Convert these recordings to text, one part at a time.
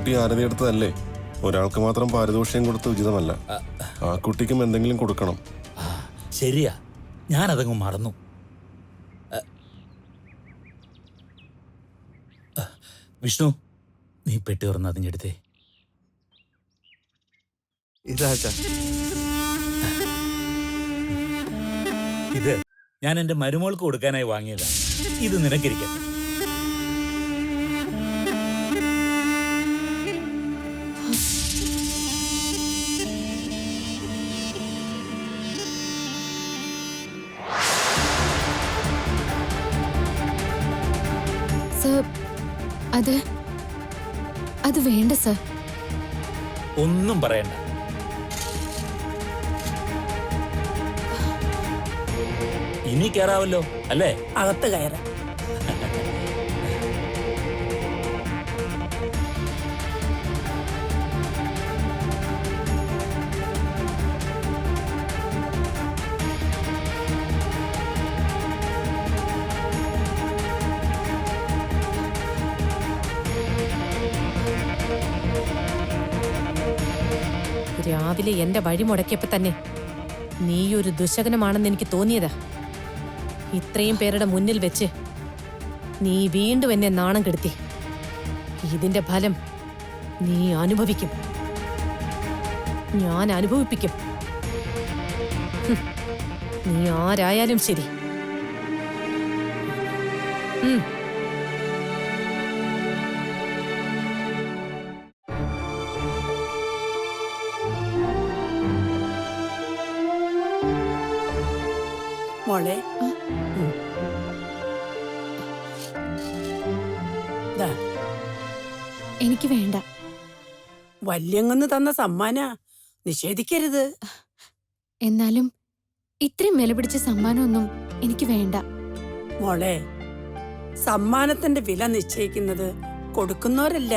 കുട്ടി ആരതിയെടുത്തതല്ലേ. ഒരാൾക്ക് മാത്രം പാരിതോഷികം കൊടുത്ത് ഉചിതമല്ല. ആ കുട്ടിക്കും എന്തെങ്കിലും കൊടുക്കണം. ശരിയാ, ഞാനതങ്ങ് മറന്നു. വിഷ്ണു, നീ പെട്ടി തുറന്ന് അതിഞ്ഞെടുത്തേ. ഇത് ഞാൻ എന്റെ മരുമോൾക്ക് കൊടുക്കാനായി വാങ്ങിയതാ. ഇത് നിനക്കിരിക്കട്ടെ. സർ, അത് വേണ്ട സർ. ഒന്നും പറയണ്ട. ഇനി കയറാവല്ലോ അല്ലേ? അകത്ത് കയറാം. രാവിലെ എന്റെ വഴി മുടക്കിയപ്പോ തന്നെ നീയൊരു ദുശകനമാണെന്ന് എനിക്ക് തോന്നിയതാ. ഇത്രയും പേരുടെ മുന്നിൽ വെച്ച് നീ വീണ്ടും എന്നെ നാണം കെടുത്തി. ഇതിന്റെ ഫലം നീ അനുഭവിക്കും. ഞാൻ അനുഭവിപ്പിക്കും. നീ ആരായാലും ശരി. മോളെ, എനിക്ക് വേണ്ട. വല്യങ്ങന്ന് തന്ന സമ്മാന നിഷേധിക്കരുത്. എന്നാലും ഇത്രയും വില പിടിച്ച സമ്മാനമൊന്നും എനിക്ക് വേണ്ട. മോളെ, സമ്മാനത്തിന്റെ വില നിശ്ചയിക്കുന്നത് കൊടുക്കുന്നവരല്ല,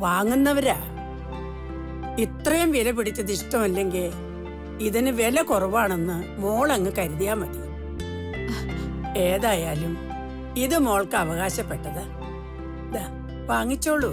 വാങ്ങുന്നവരാ. ഇത്രയും വില പിടിച്ചത് ഇഷ്ടമല്ലെങ്കിൽ ഇതിന് വില കുറവാണെന്ന് മോളങ്ങ് കരുതിയാ മതി. ഏതായാലും ഇത് മോൾക്ക് അവകാശപ്പെട്ടത്. വാങ്ങിച്ചോളൂ.